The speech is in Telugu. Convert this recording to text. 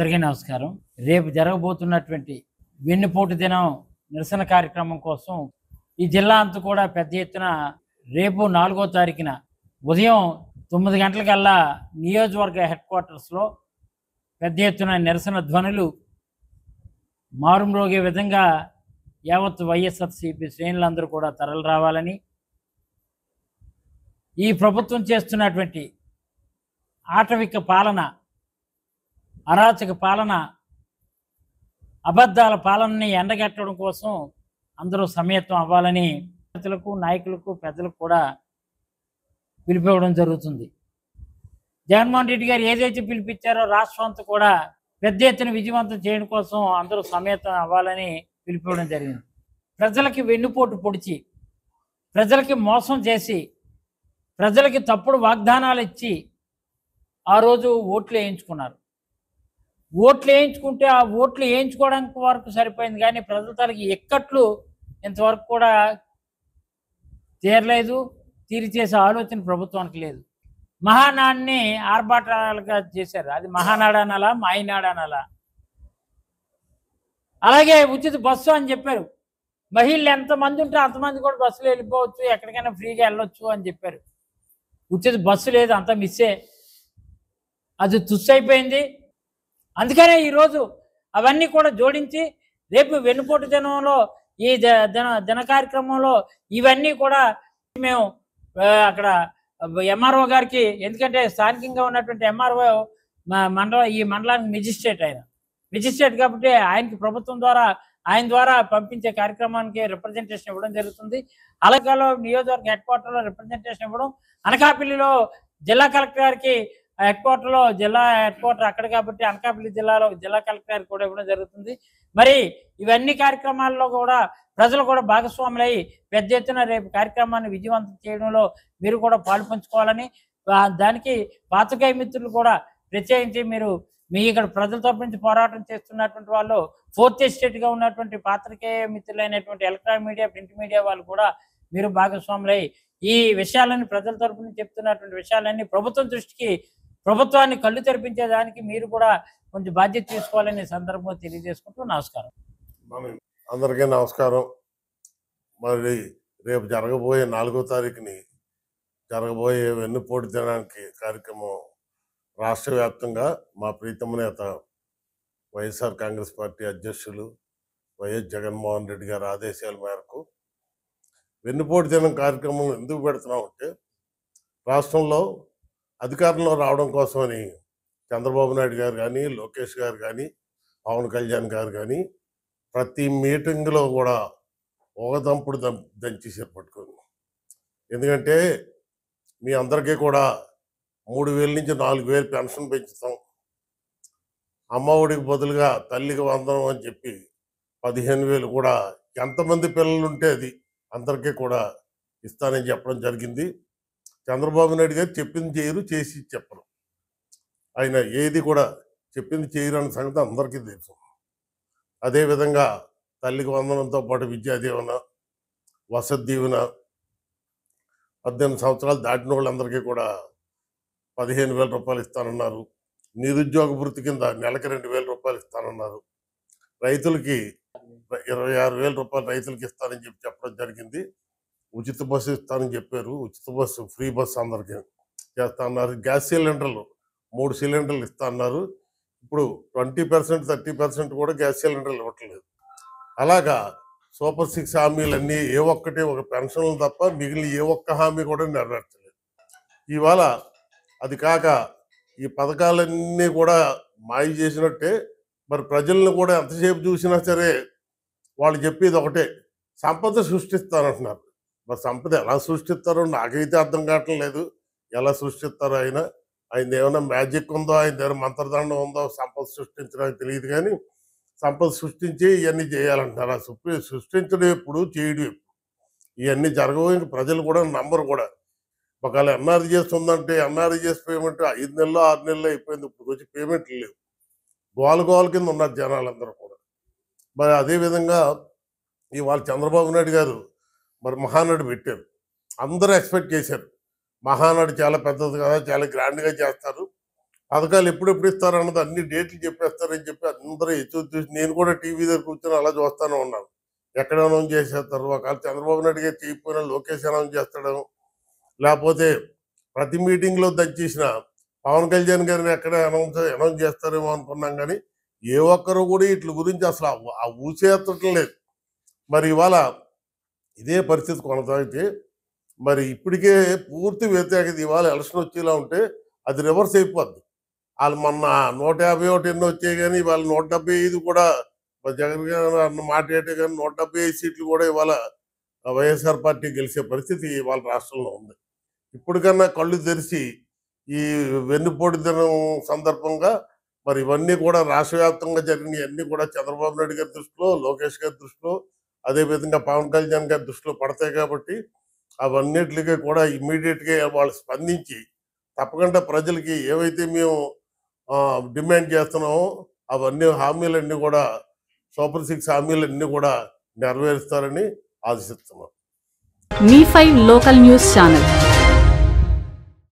అందరికీ నమస్కారం. రేపు జరగబోతున్నటువంటి వెన్నుపోటు దినం నిరసన కార్యక్రమం కోసం ఈ జిల్లా అంతా కూడా పెద్ద ఎత్తున రేపు 4వ తారీఖున ఉదయం 9 గంటలకల్లా నియోజకవర్గ హెడ్ క్వార్టర్స్లో పెద్ద ఎత్తున నిరసన ధ్వనులు మారుమ్రోగే విధంగా యావత్ వైఎస్ఆర్సీపీ శ్రేణులందరూ కూడా తరలి రావాలని, ఈ ప్రభుత్వం చేస్తున్నటువంటి ఆటవిక పాలన, అరాచక పాలన, అబద్ధాల పాలనని ఎండగట్టడం కోసం అందరూ సమేతం అవ్వాలని ప్రజలకు, నాయకులకు, పెద్దలకు కూడా పిలిపివ్వడం జరుగుతుంది. జగన్మోహన్ రెడ్డి గారు ఏదైతే పిలిపించారో రాష్ట్రం అంతా కూడా పెద్ద ఎత్తున విజయవంతం చేయడం కోసం అందరూ సమేతం అవ్వాలని పిలిపివ్వడం జరిగింది. ప్రజలకి వెన్నుపోటు పొడిచి, ప్రజలకి మోసం చేసి, ప్రజలకి తప్పుడు వాగ్దానాలు ఇచ్చి ఆ రోజు ఓట్లు వేయించుకున్నారు. ఓట్లు వేయించుకుంటే ఆ ఓట్లు వేయించుకోవడానికి వరకు సరిపోయింది, కానీ ప్రజల తలకి ఎక్కట్లు ఇంతవరకు కూడా తీరలేదు. తీరిచేసే ఆలోచన ప్రభుత్వానికి లేదు. మహానాడిని ఆర్భాటాలుగా చేశారు. అది మహానాడు అనాలా, మాయనాడు అనాలా? అలాగే ఉచిత బస్సు అని చెప్పారు. మహిళలు ఎంతమంది ఉంటే అంతమంది కూడా బస్సులో వెళ్ళిపోవచ్చు, ఎక్కడికైనా ఫ్రీగా వెళ్ళొచ్చు అని చెప్పారు. ఉచిత బస్సు లేదు, అంతా మిస్సే. అది తుస్సైపోయింది. అందుకనే ఈరోజు అవన్నీ కూడా జోడించి రేపు వెన్నుపోటు దినంలో ఈ దిన కార్యక్రమంలో ఇవన్నీ కూడా మేము అక్కడ ఎంఆర్ఓ గారికి, ఎందుకంటే స్థానికంగా ఉన్నటువంటి ఎంఆర్ఓ ఈ మండలానికి మెజిస్ట్రేట్ కాబట్టి ఆయనకి ప్రభుత్వం ద్వారా ఆయన ద్వారా పంపించే కార్యక్రమానికి రిప్రజెంటేషన్ ఇవ్వడం జరుగుతుంది. అలాగే నియోజకవర్గ హెడ్ క్వార్టర్లో రిప్రజెంటేషన్ ఇవ్వడం, అనకాపల్లిలో జిల్లా కలెక్టర్ గారికి హెడ్ క్వార్టర్లో జిల్లా హెడ్ క్వార్టర్ అక్కడ కాబట్టి అనకాపల్లి జిల్లాలో జిల్లా కలెక్టర్ గారికి కూడా ఇవ్వడం జరుగుతుంది. మరి ఇవన్నీ కార్యక్రమాల్లో కూడా ప్రజలు కూడా భాగస్వాములై పెద్ద ఎత్తున రేపు కార్యక్రమాన్ని విజయవంతం చేయడంలో మీరు కూడా పాలు పంచుకోవాలని, దానికి పాత్రికేయ మిత్రులు కూడా ప్రత్యేకించి మీరు మీ ఇక్కడ ప్రజల తరపు నుంచి పోరాటం చేస్తున్నటువంటి వాళ్ళు, ఫోర్త్ ఎస్టేట్గా ఉన్నటువంటి పాత్రికేయ మిత్రులైనటువంటి ఎలక్ట్రానిక్ మీడియా, ప్రింట్ మీడియా వాళ్ళు కూడా మీరు భాగస్వాములై ఈ విషయాలన్నీ ప్రజల తరపు నుంచి చెప్తున్నటువంటి విషయాలన్నీ ప్రభుత్వం దృష్టికి, ప్రభుత్వాన్ని కళ్ళు తెరిపించేదానికి మీరు కూడా కొంచెం బాధ్యత తీసుకోవాలని సందర్భంగా తెలియజేసుకుంటూ నమస్కారం. అందరికీ నమస్కారం. మరి రేపు జరగబోయే 4వ తారీఖుని జరగబోయే వెన్నుపోటు దినానికి కార్యక్రమం రాష్ట్ర వ్యాప్తంగా మా ప్రీతమ నేత వైఎస్ఆర్ కాంగ్రెస్ పార్టీ అధ్యక్షులు వైఎస్ జగన్మోహన్ రెడ్డి గారి ఆదేశాల మేరకు వెన్నుపోటు దినం కార్యక్రమం ఎందుకు పెడుతున్నామంటే, రాష్ట్రంలో అధికారంలో రావడం కోసమని చంద్రబాబు నాయుడు గారు కానీ, లోకేష్ గారు కానీ, పవన్ కళ్యాణ్ గారు కానీ ప్రతి మీటింగ్లో కూడా ఒక దంపుడు దంచేసారు పట్టుకొని. ఎందుకంటే మీ అందరికీ కూడా 3,000 నుంచి 4,000 పెన్షన్ పెంచుతాం, అమ్మఒడికి బదులుగా తల్లికి వందనం అని చెప్పి 15,000 కూడా ఎంతమంది పిల్లలు ఉంటే అది అందరికీ కూడా ఇస్తానని చెప్పడం జరిగింది. చంద్రబాబు నాయుడు గారు చెప్పింది చేయరు, చేసి చెప్పరు. ఆయన ఏది కూడా చెప్పింది చేయరు అన్న సంగతి అందరికీ తెలుసు. అదేవిధంగా తల్లికి వందనంతో పాటు విద్యా దీవెన, వసతి దీవెన, 18 సంవత్సరాలు దాటిన వాళ్ళందరికీ కూడా 15,000 రూపాయలు ఇస్తానన్నారు. నిరుద్యోగ వృత్తి కింద నెలకి 2,000 రూపాయలు ఇస్తానన్నారు. రైతులకి 26,000 రూపాయలు రైతులకి ఇస్తానని చెప్పడం జరిగింది. ఉచిత బస్సు ఇస్తానని చెప్పారు. ఉచిత బస్సు, ఫ్రీ బస్సు అందరికీ చేస్తా అన్నారు. గ్యాస్ సిలిండర్లు 3 సిలిండర్లు ఇస్తా అన్నారు. ఇప్పుడు 20%, 30% కూడా గ్యాస్ సిలిండర్లు ఇవ్వట్లేదు. అలాగా సూపర్ 6 హామీలన్నీ ఏ ఒక్కటి ఒక పెన్షన్లు తప్ప మిగిలిన ఏ ఒక్క హామీ కూడా నెరవేర్చలేదు. ఇవాళ అది కాక ఈ పథకాలన్నీ కూడా మాయ చేసినట్టే మరి ప్రజలను కూడా ఎంతసేపు చూసినా సరే వాళ్ళు చెప్పేది ఒకటే, సంపద సృష్టిస్తారంటున్నారు. మరి సంపద ఎలా సృష్టిస్తారో నాకైతే అర్థం కావట్లేదు. ఎలా సృష్టిస్తారో ఆయన ఏమైనా మ్యాజిక్ ఉందో, ఆయన దగ్గర మంత్రదండం ఉందో సంపద సృష్టించడానికి తెలియదు. కానీ సంపద సృష్టించి ఇవన్నీ చేయాలంటారు. సృష్టించడం ఎప్పుడు, చేయడం ఎప్పుడు? ఇవన్నీ జరగవు. ఇంక ప్రజలు కూడా నంబరు కూడా. ఒకవేళ ఎన్ఆర్జీఎస్ ఉందంటే ఎన్ఆర్జీఎస్ పేమెంట్ 5 నెలలు 6 నెలలు అయిపోయింది. ఇప్పుడు వచ్చి పేమెంట్లు లేవు. గోల కింద ఉన్నారు జనాలందరూ కూడా. మరి అదేవిధంగా ఇవాళ చంద్రబాబు నాయుడు గారు మరి మహానాడు పెట్టారు. అందరూ ఎక్స్పెక్ట్ చేశారు మహానాడు చాలా పెద్దది కదా, చాలా గ్రాండ్గా చేస్తారు, పథకాలు ఎప్పుడెప్పుడు ఇస్తారన్నది అన్ని డేట్లు చెప్పేస్తారని చెప్పి అందరూ ఎదురు చూసి నేను కూడా టీవీ దగ్గర కూర్చొని అలా చూస్తానే ఉన్నాను. ఎక్కడ అనౌన్స్ చేసేస్తారు, ఒకవేళ చంద్రబాబు నాయుడు గారు చేయకపోయినా లోకేష్ అనౌన్స్ చేస్తాడు, లేకపోతే ప్రతి మీటింగ్లో దంచేసిన పవన్ కళ్యాణ్ గారిని ఎక్కడ అనౌన్స్ చేస్తారేమో అనుకున్నాం. కానీ ఏ ఒక్కరు కూడా వీటి గురించి అసలు ఆ ఊసేత్తటం లేదు. మరి ఇవాళ ఇదే పరిస్థితి కొనసాగితే మరి ఇప్పటికే పూర్తి వ్యతిరేకత. ఇవాళ ఎలక్షన్ వచ్చేలా ఉంటే అది రివర్స్ అయిపోద్ది. వాళ్ళు మొన్న 151 ఎన్నో వచ్చాయి, కానీ ఇవాళ 175 కూడా జగన్ గారు అన్న మాట ఏంటే కానీ 175 సీట్లు కూడా ఇవాళ వైఎస్ఆర్ పార్టీ గెలిచే పరిస్థితి ఇవాళ రాష్ట్రంలో ఉంది. ఇప్పటికన్నా కళ్ళు తెరిచి ఈ వెన్నుపోటు దినం సందర్భంగా మరి ఇవన్నీ కూడా రాష్ట్ర వ్యాప్తంగా జరిగిన అన్ని కూడా చంద్రబాబు నాయుడు గారి దృష్టిలో, లోకేష్ గారి దృష్టిలో, అదేవిధంగా పవన్ కళ్యాణ్ గారి దృష్టిలో పడతాయి. కాబట్టి అవన్నిటికీ కూడా ఇమ్మీడియట్గా వాళ్ళు స్పందించి తప్పకుండా ప్రజలకి ఏవైతే మేము డిమాండ్ చేస్తున్నామో అవన్నీ హామీలన్నీ కూడా సూపర్ 6 హామీలన్నీ కూడా నెరవేరుస్తారని ఆశిస్తున్నాం. మీ5 లోకల్ న్యూస్ ఛానల్.